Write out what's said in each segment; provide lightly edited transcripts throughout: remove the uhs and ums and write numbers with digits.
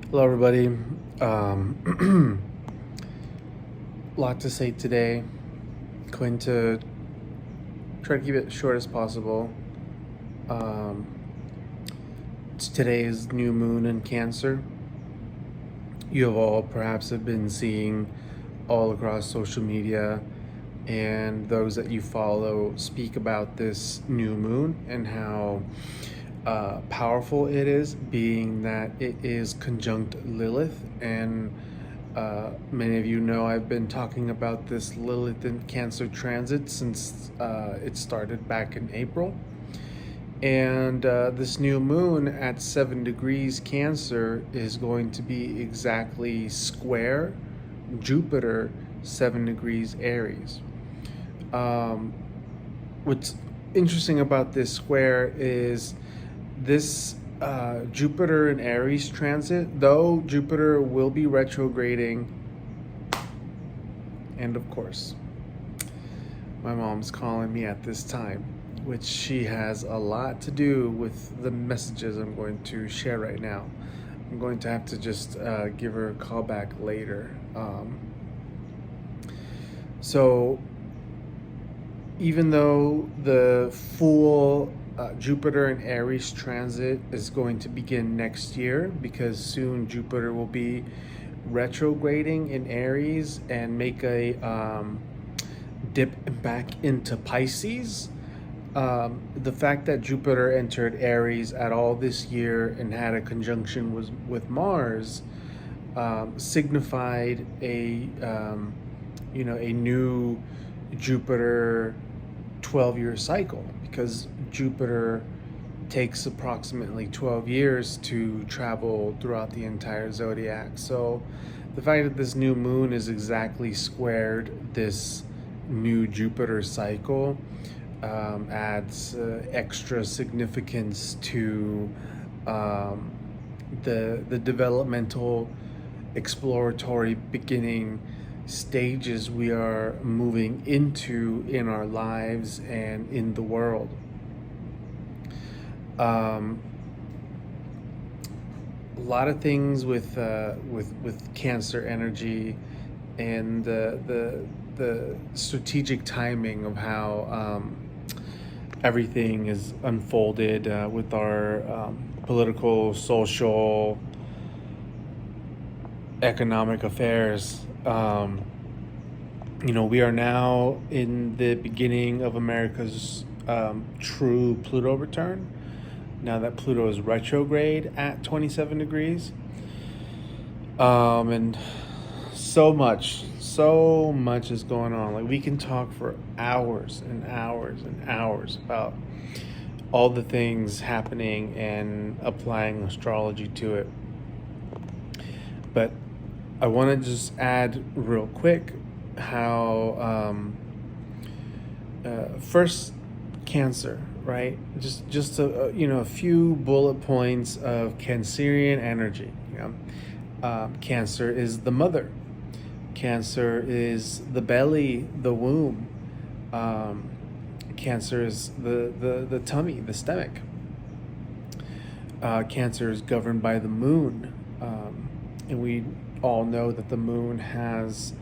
Hello, everybody. Lot to say today. Going to try to keep it short as possible. Um, Today is new moon in Cancer. You have all perhaps have been seeing all across social media, and those that you follow speak about this new moon and how powerful it is, being that it is conjunct Lilith. And many of you know I've been talking about this Lilith in Cancer transit since it started back in April. And this new moon at 7 degrees Cancer is going to be exactly square Jupiter, 7 degrees Aries. Um, what's interesting about this square is this Jupiter in Aries transit, though Jupiter will be retrograding. And of course, my mom's calling me at this time, which she has a lot to do with the messages I'm going to share right now. I'm going to have to just give her a call back later. So even though the full Jupiter and Aries transit is going to begin next year, because soon Jupiter will be retrograding in Aries and make a dip back into Pisces. The fact that Jupiter entered Aries at all this year and had a conjunction with Mars signified a new Jupiter 12-year cycle, because Jupiter takes approximately 12 years to travel throughout the entire zodiac. So the fact that this new moon is exactly squared this new Jupiter cycle adds extra significance to the developmental exploratory beginning stages we are moving into in our lives and in the world. A lot of things with Cancer energy and the strategic timing of how everything is unfolded with our political, social, economic affairs. We are now in the beginning of America's true Pluto return, now that Pluto is retrograde at 27 degrees. And so much is going on. Like, we can talk for hours and hours and hours about all the things happening and applying astrology to it. But I want to just add real quick how first, Cancer, right? Just a few bullet points of Cancerian energy. Cancer is the mother. Cancer is the belly, the womb. Cancer is the tummy, the stomach. Cancer is governed by the moon, and we all know that the moon has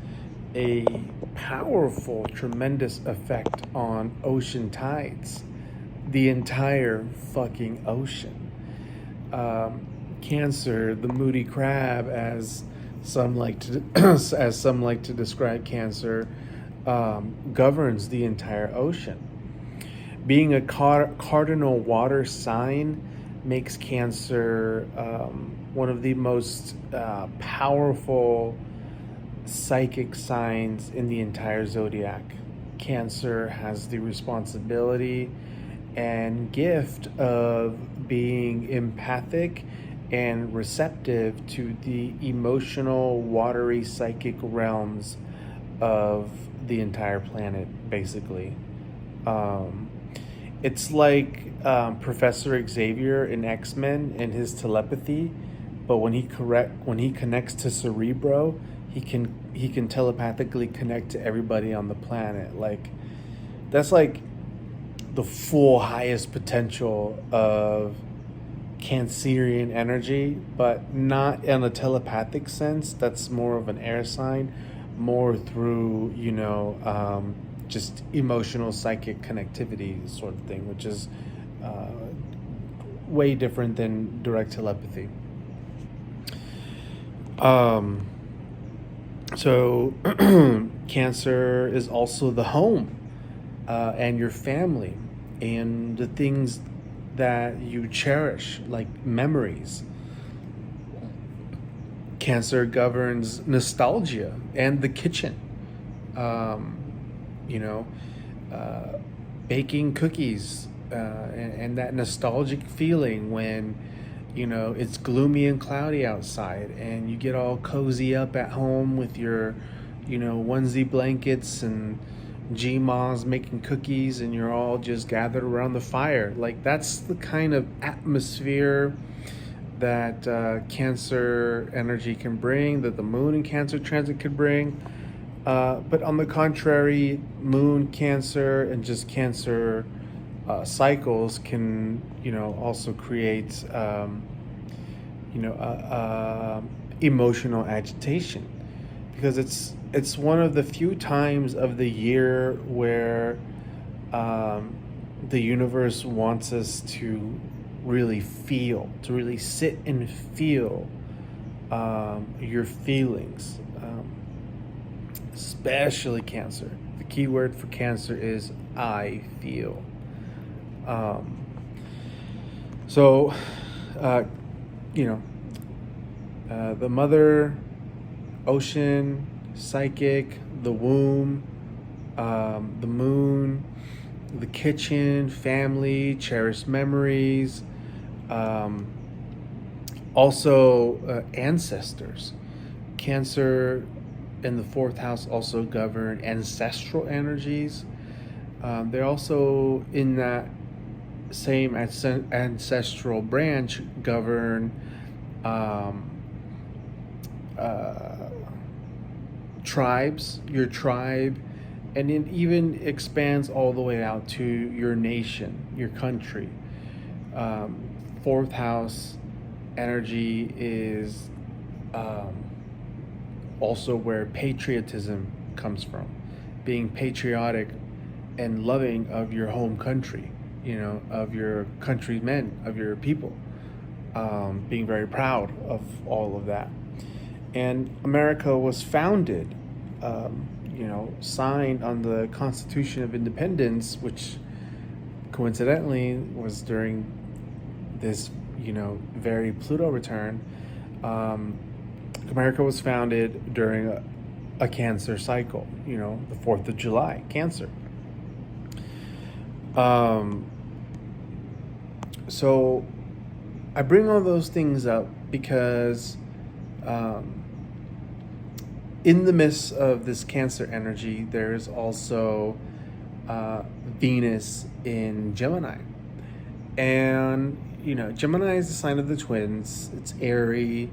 a powerful, tremendous effect on ocean tides, the entire fucking ocean. Cancer, the moody crab, as some like to describe Cancer, governs the entire ocean. Being a cardinal water sign makes Cancer one of the most powerful psychic signs in the entire zodiac. Cancer has the responsibility and gift of being empathic and receptive to the emotional, watery, psychic realms of the entire planet, basically. It's like Professor Xavier in X-Men and his telepathy, but when he connects to Cerebro, he can telepathically connect to everybody on the planet. Like, that's like the full highest potential of Cancerian energy, but not in a telepathic sense. That's more of an air sign, more through, just emotional psychic connectivity sort of thing, which is uh, way different than direct telepathy. Um, so, Cancer is also the home and your family and the things that you cherish, like memories. Cancer governs nostalgia and the kitchen. Um, you know, uh, Baking cookies and that nostalgic feeling when it's gloomy and cloudy outside and you get all cozy up at home with your onesie blankets and gmas making cookies and you're all just gathered around the fire. Like, that's the kind of atmosphere that Cancer energy can bring, that the moon in Cancer transit could bring. But on the contrary, moon Cancer and just Cancer cycles can, also create, emotional agitation, because it's one of the few times of the year where um, the universe wants us to really feel, to really sit and feel your feelings, especially Cancer. The key word for Cancer is I feel. Um, so, uh, you know, the mother, ocean, psychic, the womb, the moon, the kitchen, family, cherished memories, um, also ancestors. Cancer in the fourth house also govern ancestral energies. They're also in that same ancestral branch govern um, uh, tribes, your tribe, and it even expands all the way out to your nation, your country. Um, Fourth house energy is um, also where patriotism comes from, being patriotic and loving of your home country, of your countrymen, of your people, being very proud of all of that. And America was founded, signed on the Constitution of Independence, which coincidentally was during this, very Pluto return. Um, America was founded during a Cancer cycle, the 4th of July, Cancer. Um, so I bring all those things up because um, in the midst of this Cancer energy, there is also Venus in Gemini. And, Gemini is the sign of the twins. It's airy.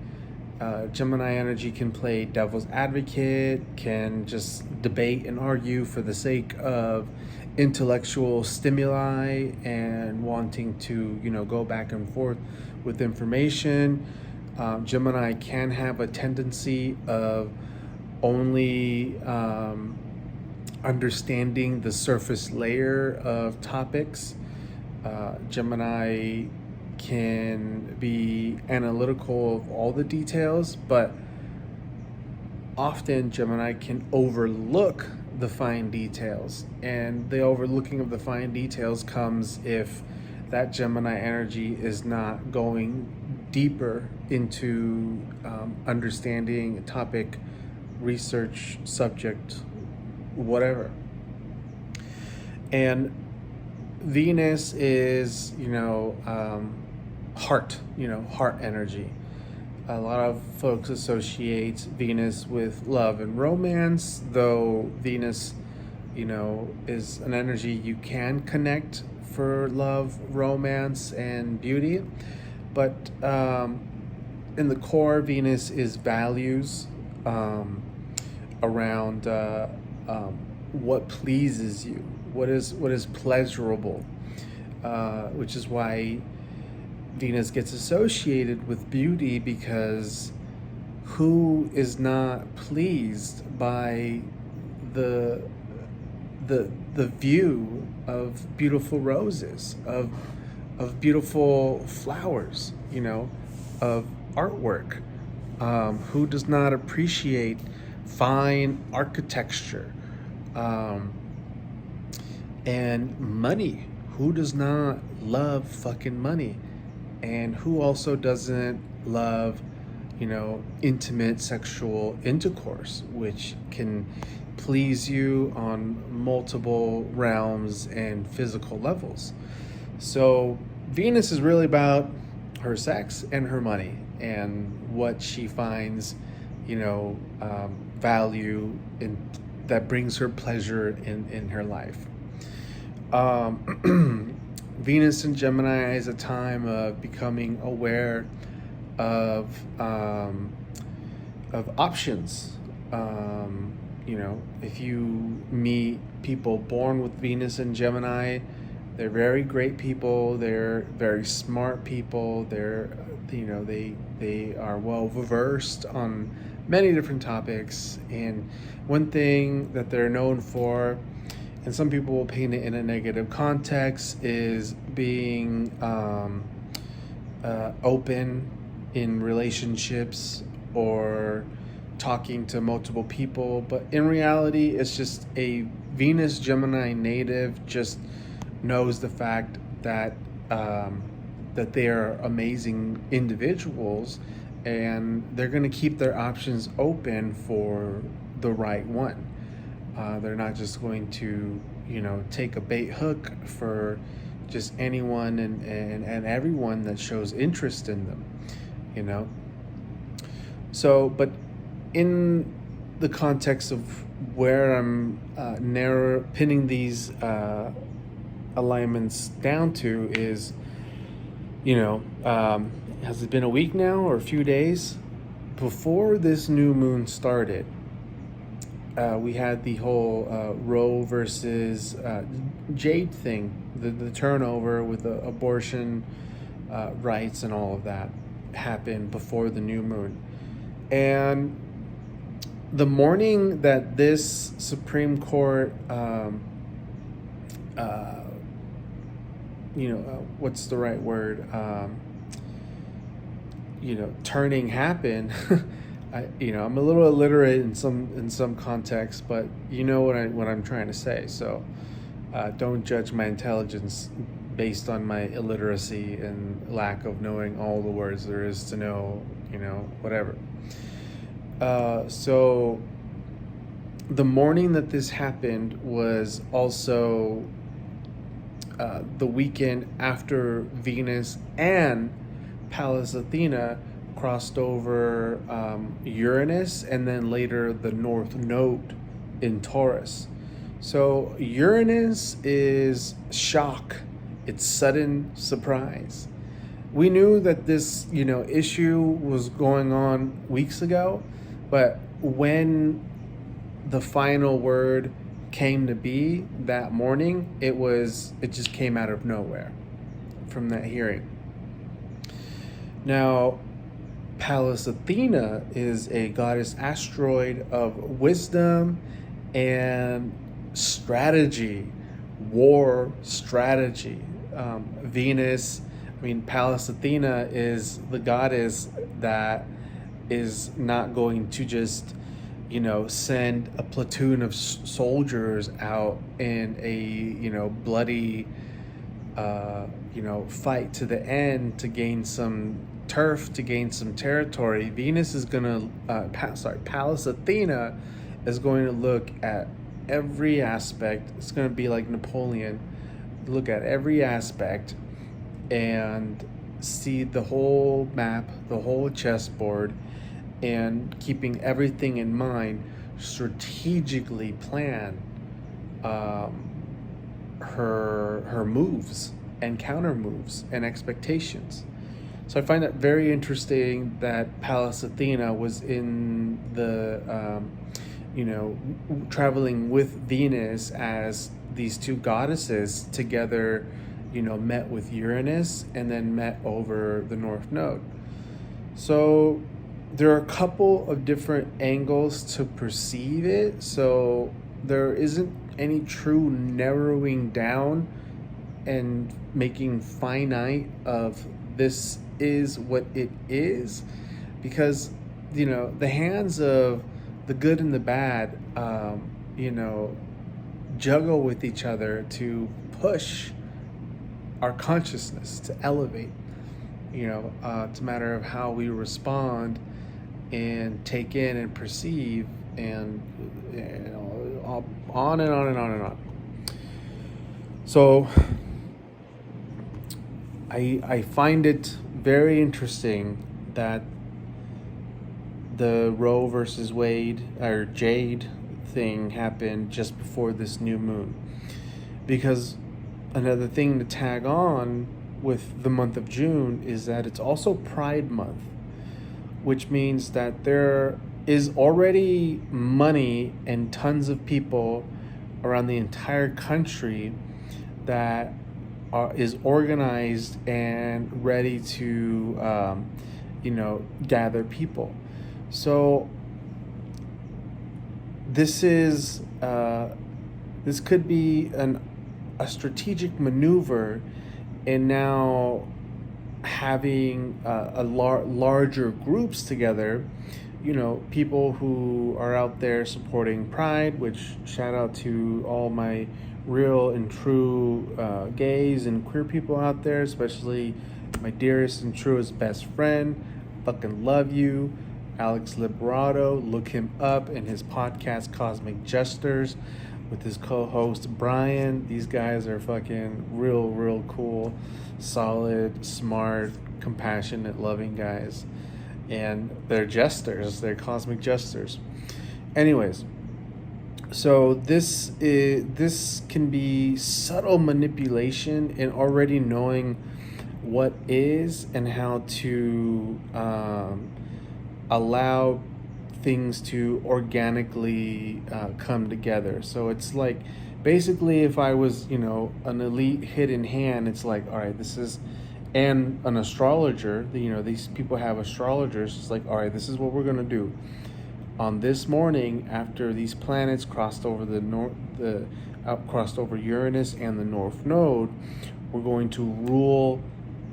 Gemini energy can play devil's advocate, can just debate and argue for the sake of intellectual stimuli and wanting to, go back and forth with information. Gemini can have a tendency of only understanding the surface layer of topics. Gemini can be analytical of all the details, but often Gemini can overlook the fine details. And the overlooking of the fine details comes if that Gemini energy is not going deeper into understanding a topic, research, subject, whatever. And Venus is, heart, heart energy. A lot of folks associate Venus with love and romance, though Venus, is an energy you can connect for love, romance, and beauty. But in the core, Venus is values around what pleases you, what is pleasurable, which is why Venus gets associated with beauty because who is not pleased by the the view of beautiful roses, of beautiful flowers, of artwork? Who does not appreciate fine architecture, um, and money? Who does not love fucking money? And who also doesn't love, intimate sexual intercourse, which can please you on multiple realms and physical levels? So Venus is really about her sex and her money and what she finds, value in, that brings her pleasure in her life. Venus in Gemini is a time of becoming aware of options. If you meet people born with Venus in Gemini, they're very great people. They're very smart people. They are well versed on many different topics. And one thing that they're known for, and some people will paint it in a negative context, is being open in relationships or talking to multiple people. But in reality, it's just a Venus Gemini native just knows the fact that that they are amazing individuals, and they're going to keep their options open for the right one. They're not just going to, take a bait hook for just anyone and everyone that shows interest in them, So, but in the context of where I'm pinning these alignments down to is, has it been a week now or a few days? Before this new moon started, we had the whole Roe versus Jade thing, the turnover with the abortion rights and all of that happened before the new moon. And the morning that this Supreme Court, what's the right word? Turning happened. I'm a little illiterate in some context, but you know what I'm trying to say. So don't judge my intelligence based on my illiteracy and lack of knowing all the words there is to know. Whatever. So the morning that this happened was also the weekend after Venus and Pallas Athena crossed over Uranus, and then later the North Node in Taurus. So Uranus is shock. It's sudden surprise. We knew that this, issue was going on weeks ago, but when the final word came to be that morning, it just came out of nowhere from that hearing. Now, Pallas Athena is a goddess asteroid of wisdom and strategy, war strategy. Pallas Athena is the goddess that is not going to just, send a platoon of soldiers out in a, bloody, fight to the end to gain some turf, to gain some territory. Pallas Athena is going to look at every aspect. It's going to be like Napoleon, look at every aspect and see the whole map, the whole chessboard, and keeping everything in mind, strategically plan her moves and counter moves and expectations. So I find that very interesting that Pallas Athena was in the, traveling with Venus as these two goddesses together met with Uranus and then met over the North Node. So there are a couple of different angles to perceive it. So there isn't any true narrowing down and making finite of this is what it is, because the hands of the good and the bad juggle with each other to push our consciousness to elevate. It's a matter of how we respond and take in and perceive, and on and on and on and on. So I find it very interesting that the Roe versus Wade or Jade thing happened just before this new moon, because another thing to tag on with the month of June is that it's also Pride Month, which means that there is already money and tons of people around the entire country that is organized and ready to gather people. So this could be a strategic maneuver in now having larger groups together, people who are out there supporting Pride, which shout out to all my real and true gays and queer people out there, especially my dearest and truest best friend. Fucking love you, Alex Liberato. Look him up in his podcast Cosmic Jesters with his co-host Brian. These guys are fucking real cool, solid, smart, compassionate, loving guys, and they're jesters. They're cosmic jesters. Anyways, so this can be subtle manipulation in already knowing what is and how to allow things to organically come together. So it's like, basically, if I was an elite hidden hand, it's like, all right, this is, and an astrologer, these people have astrologers. It's like, all right, this is what we're gonna do on this morning after these planets crossed over crossed over Uranus and the North Node. We're going to rule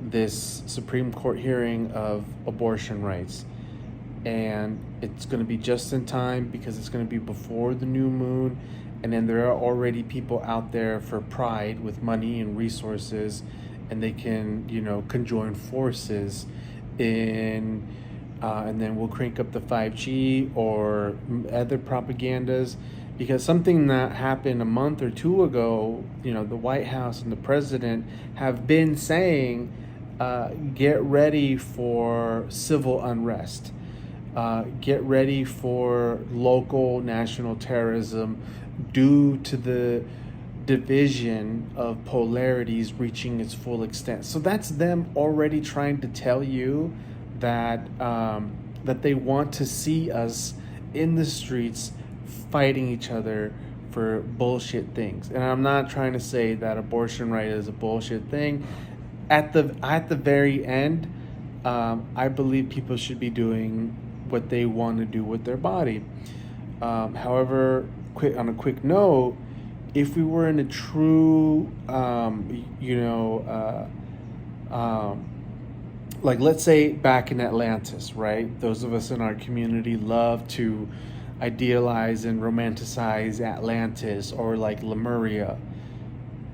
this Supreme Court hearing of abortion rights, and it's going to be just in time because it's going to be before the new moon, and then there are already people out there for Pride with money and resources, and they can conjoin forces in and then we'll crank up the 5G or other propagandas, because something that happened a month or two ago, the White House and the president have been saying, get ready for civil unrest. Get ready for local national terrorism due to the division of polarities reaching its full extent. So that's them already trying to tell you that that they want to see us in the streets fighting each other for bullshit things. And I'm not trying to say that abortion right is a bullshit thing. At the very end, I believe people should be doing what they want to do with their body. However, on a quick note, if we were in a true, like let's say back in Atlantis, right? Those of us in our community love to idealize and romanticize Atlantis or like Lemuria.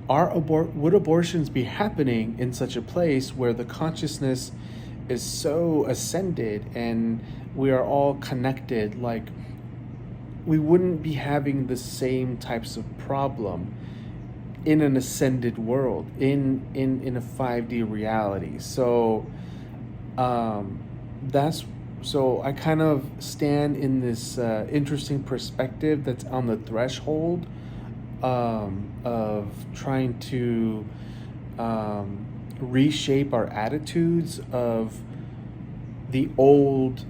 Would abortions be happening in such a place where the consciousness is so ascended and we are all connected? Like, we wouldn't be having the same types of problem in an ascended world, in a 5D reality. So so I kind of stand in this interesting perspective that's on the threshold of trying to reshape our attitudes of the old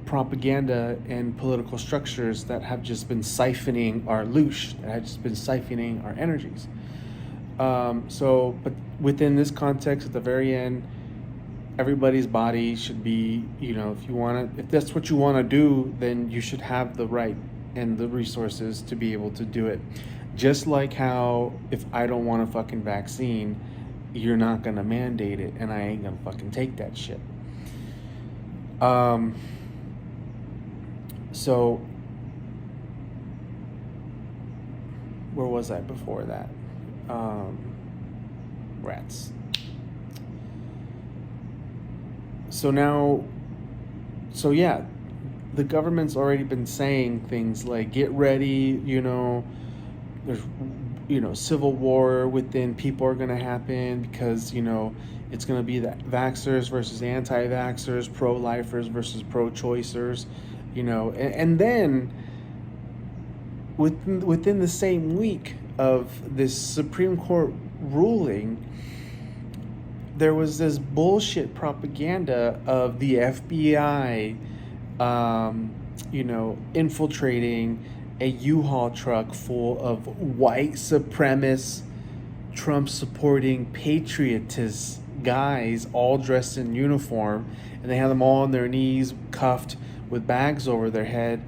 propaganda and political structures that have just been siphoning our loosh, that have just been siphoning our energies. But within this context, at the very end, everybody's body should be, if that's what you want to do, then you should have the right and the resources to be able to do it. Just like how if I don't want a fucking vaccine, you're not gonna mandate it, and I ain't gonna fucking take that shit. So where was I before that? Rats. So yeah, the government's already been saying things like, get ready, there's, civil war within people are going to happen because, it's going to be the vaxxers versus anti-vaxxers, pro-lifers versus pro-choicers, and then within the same week of this Supreme Court ruling, there was this bullshit propaganda of the FBI, infiltrating a U-Haul truck full of white supremacist, Trump-supporting patriotist guys, all dressed in uniform, and they had them all on their knees, cuffed with bags over their head.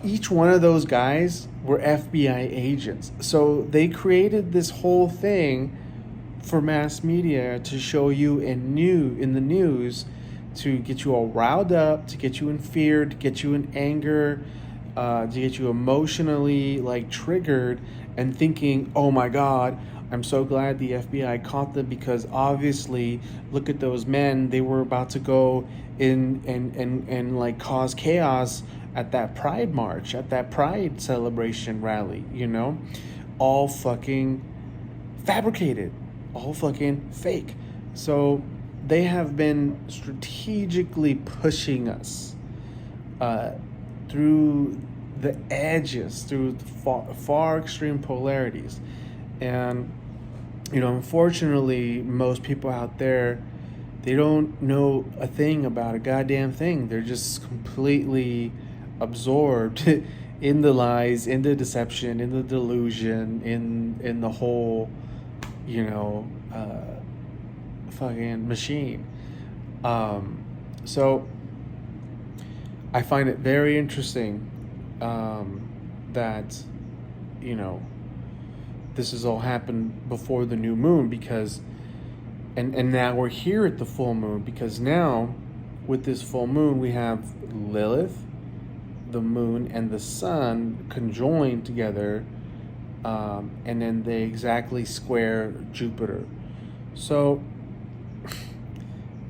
Each one of those guys were FBI agents. So they created this whole thing for mass media to show you in the news, to get you all riled up, to get you in fear, to get you in anger, to get you emotionally triggered and thinking, oh my God, I'm so glad the FBI caught them, because obviously look at those men, they were about to go in and cause chaos at that Pride March, at that Pride celebration rally, all fucking fabricated, all fucking fake. So they have been strategically pushing us through the edges, through the far extreme polarities. And, unfortunately, most people out there, they don't know a thing about a goddamn thing. They're just completely absorbed in the lies, in the deception, in the delusion, in the whole, fucking machine. So I find it very interesting that, this has all happened before the new moon, because and now we're here at the full moon, because now with this full moon we have Lilith, the moon, and the sun conjoined together, and then they exactly square Jupiter. So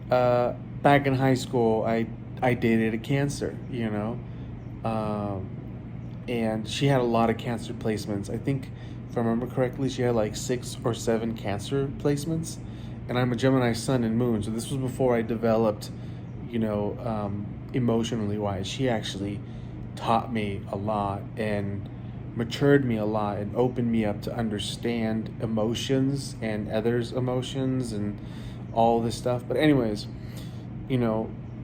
back in high school, I dated a Cancer, and she had a lot of Cancer placements. I think, if I remember correctly, she had 6 or 7 Cancer placements, and I'm a Gemini sun and moon, so this was before I developed, emotionally wise. She actually taught me a lot and matured me a lot and opened me up to understand emotions and others' emotions and all this stuff. But anyways,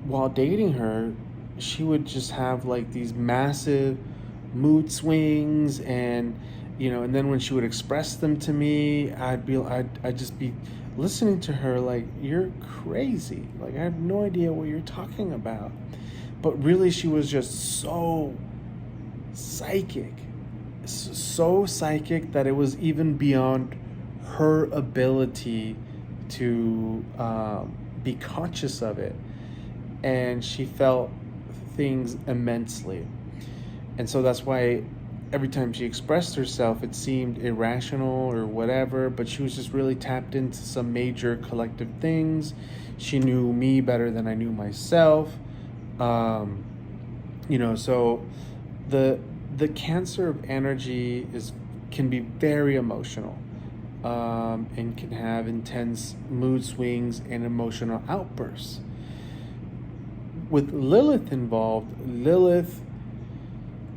while dating her, she would just have these massive mood swings, and and then when she would express them to me, I'd just be listening to her like, you're crazy, I have no idea what you're talking about. But really, she was just so psychic that it was even beyond her ability to be conscious of it, and she felt things immensely. And so that's why every time she expressed herself, it seemed irrational or whatever, but she was just really tapped into some major collective things. She knew me better than I knew myself. So the Cancer of energy can be very emotional, and can have intense mood swings and emotional outbursts. With Lilith involved, Lilith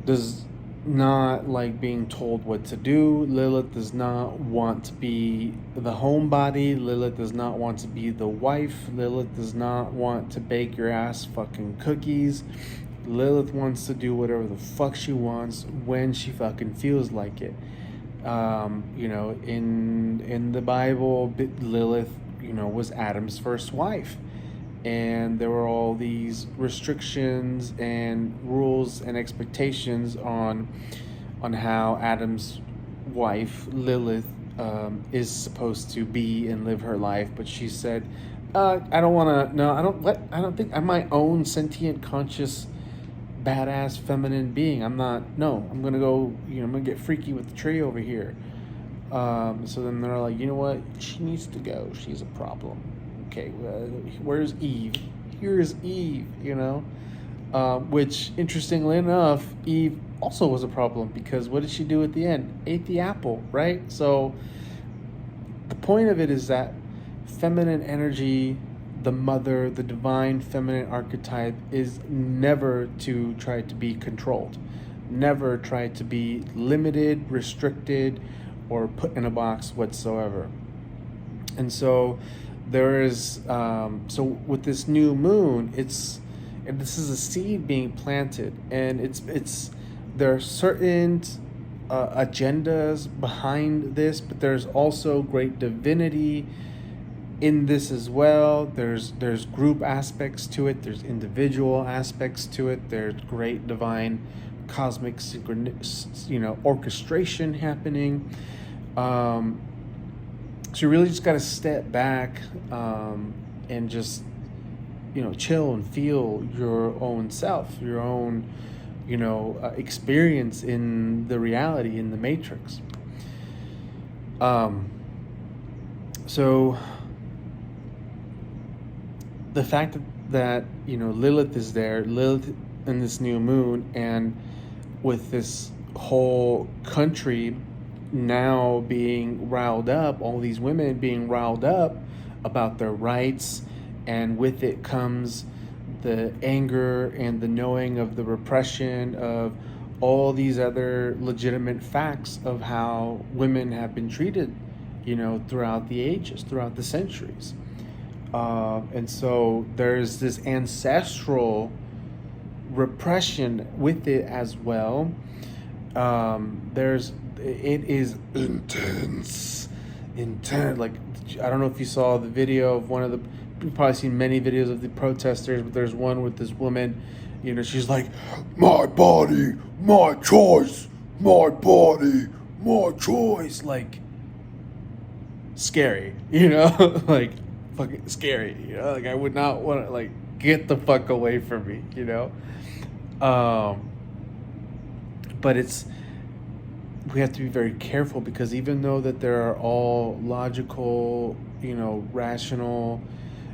does not like being told what to do. Lilith does not want to be the homebody. Lilith does not want to be the wife. Lilith does not want to bake your ass fucking cookies. Lilith wants to do whatever the fuck she wants when she fucking feels like it. In the Bible, Lilith, was Adam's first wife, and there were all these restrictions and rules and expectations on how Adam's wife Lilith is supposed to be and live her life. But she said, "I don't want to. No, I don't. What? I don't think I'm my own sentient, conscious, badass, feminine being. I'm not. No, I'm gonna go. I'm gonna get freaky with the tree over here." So then they're like, you know what? She needs to go. She's a problem. Okay, where's Eve? Here's Eve. Which, interestingly enough, Eve also was a problem, because what did she do at the end? Ate the apple, right? So the point of it is that feminine energy, the mother, the divine feminine archetype, is never to try to be controlled, never try to be limited, restricted, or put in a box whatsoever. And so there is, so with this new moon, this is a seed being planted, and there are certain agendas behind this, but there's also great divinity in this as well. There's group aspects to it. There's individual aspects to it. There's great divine cosmic orchestration happening. So you really just got to step back and just chill and feel your own self, your own experience in the reality, in the matrix. So the fact that Lilith is there, Lilith in this new moon, and with this whole country now being riled up, all these women being riled up about their rights, and with it comes the anger and the knowing of the repression of all these other legitimate facts of how women have been treated, throughout the ages, throughout the centuries. And so there's this ancestral repression with it as well. It is intense. Like, I don't know if you saw the video of you've probably seen many videos of the protesters, but there's one with this woman, she's like, "My body, my choice, my body, my choice." Like, scary, like fucking scary, like I would not want to, like, get the fuck away from me, but we have to be very careful, because even though that there are all logical, rational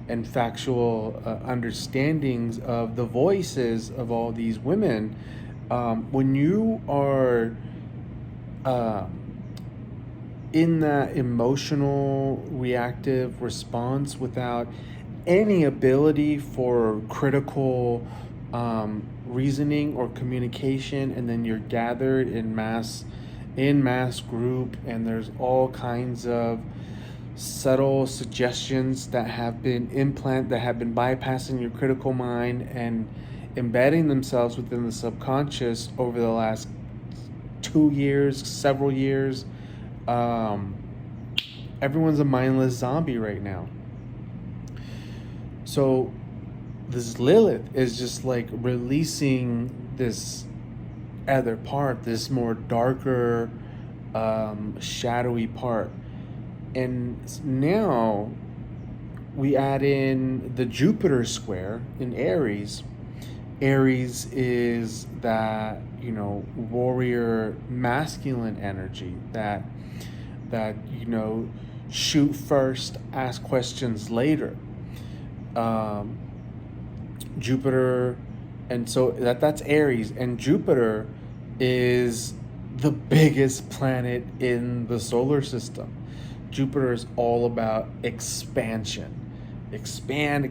and factual understandings of the voices of all these women, when you are in that emotional reactive response without any ability for critical reasoning or communication, and then you're gathered in mass group, and there's all kinds of subtle suggestions that have been bypassing your critical mind and embedding themselves within the subconscious over the last 2 years, several years. Everyone's a mindless zombie right now. So this Lilith is just like releasing this other part, this more darker, shadowy part. And now we add in the Jupiter square in Aries. Aries is that, warrior masculine energy that shoot first, ask questions later. Jupiter, and so that's Aries, and Jupiter is the biggest planet in the solar system. Jupiter is all about expansion. Expand.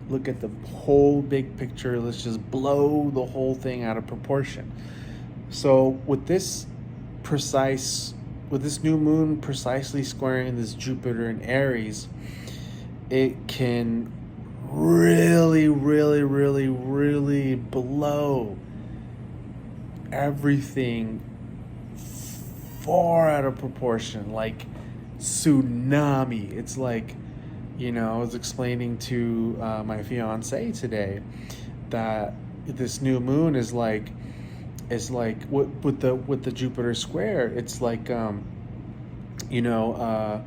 Look at the whole big picture. Let's just blow the whole thing out of proportion. So with this new moon precisely squaring this Jupiter in Aries, it can really, really, really, really blow everything far out of proportion, like tsunami. It's like, I was explaining to my fiance today that this new moon is like with the Jupiter square. It's like you know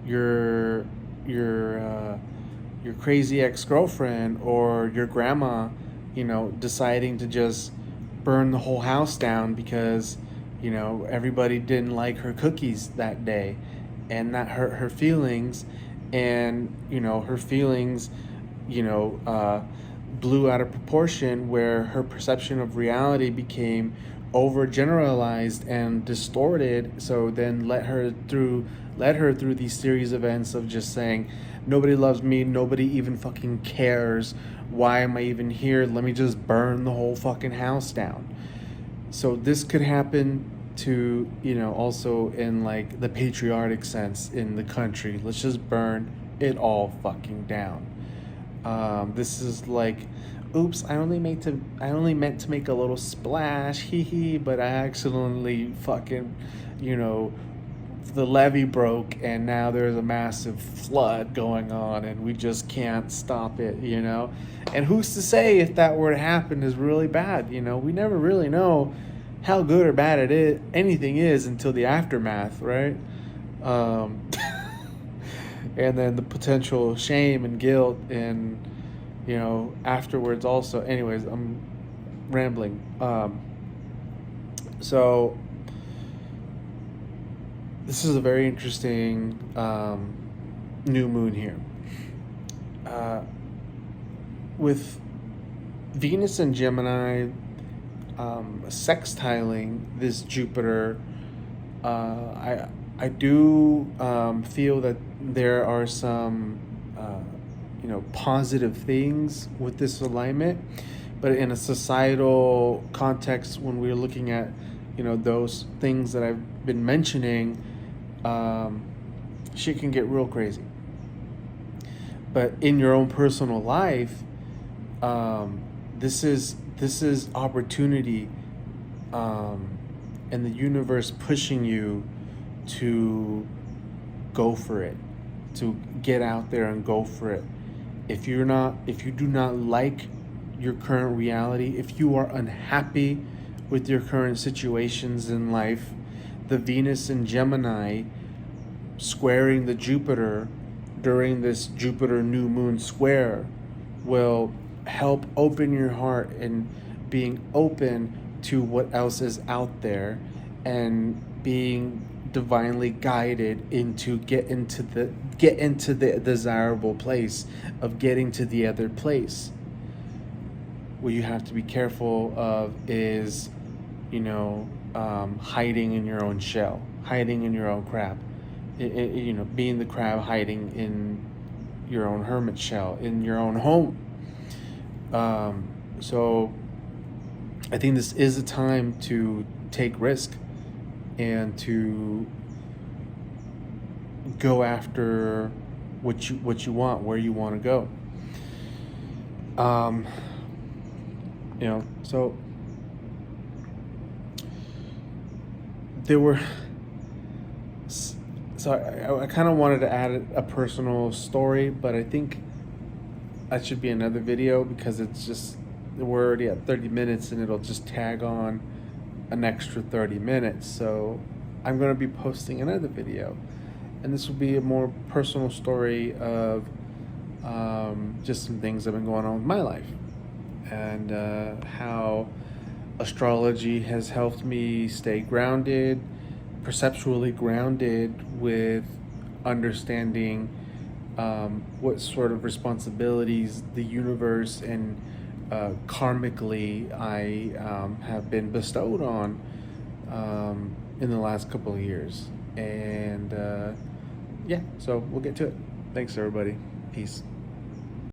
your your crazy ex-girlfriend or your grandma, deciding to just burn the whole house down because everybody didn't like her cookies that day, and that hurt her feelings. And her feelings you know blew out of proportion, where her perception of reality became overgeneralized and distorted. So then led her through these series of events of just saying, nobody loves me, nobody even fucking cares, why am I even here, let me just burn the whole fucking house down. So this could happen to, also in like the patriotic sense in the country. Let's just burn it all fucking down. This is like, oops, I only meant to make a little splash, hee hee, but I accidentally fucking, the levee broke, and now there's a massive flood going on, and we just can't stop it. And who's to say if that were to happen is really bad? We never really know how good or bad anything is until the aftermath, right? And then the potential shame and guilt, and afterwards also. Anyways, I'm rambling. So this is a very interesting new moon here, with Venus and Gemini sextiling this Jupiter. I do feel that there are some positive things with this alignment, but in a societal context, when we're looking at those things that I've been mentioning, shit can get real crazy. But in your own personal life, this is opportunity, and the universe pushing you to go for it, to get out there and go for it. If you do not like your current reality, if you are unhappy with your current situations in life, the Venus and Gemini squaring the Jupiter during this Jupiter new moon square will help open your heart and being open to what else is out there, and being divinely guided into get into the desirable place of getting to the other place. What you have to be careful of is hiding in your own shell, hiding in your own crab, being the crab, hiding in your own hermit shell in your own home. So I think this is a time to take risk and to go after what you want, where you want to go. So there were. So I kind of wanted to add a personal story, but I think that should be another video, because we're already at 30 minutes and it'll just tag on an extra 30 minutes. So I'm going to be posting another video, and this will be a more personal story of just some things that have been going on with my life, and how astrology has helped me stay grounded, perceptually grounded, with understanding what sort of responsibilities the universe and karmically I have been bestowed on in the last couple of years. And so we'll get to it. Thanks, everybody. Peace.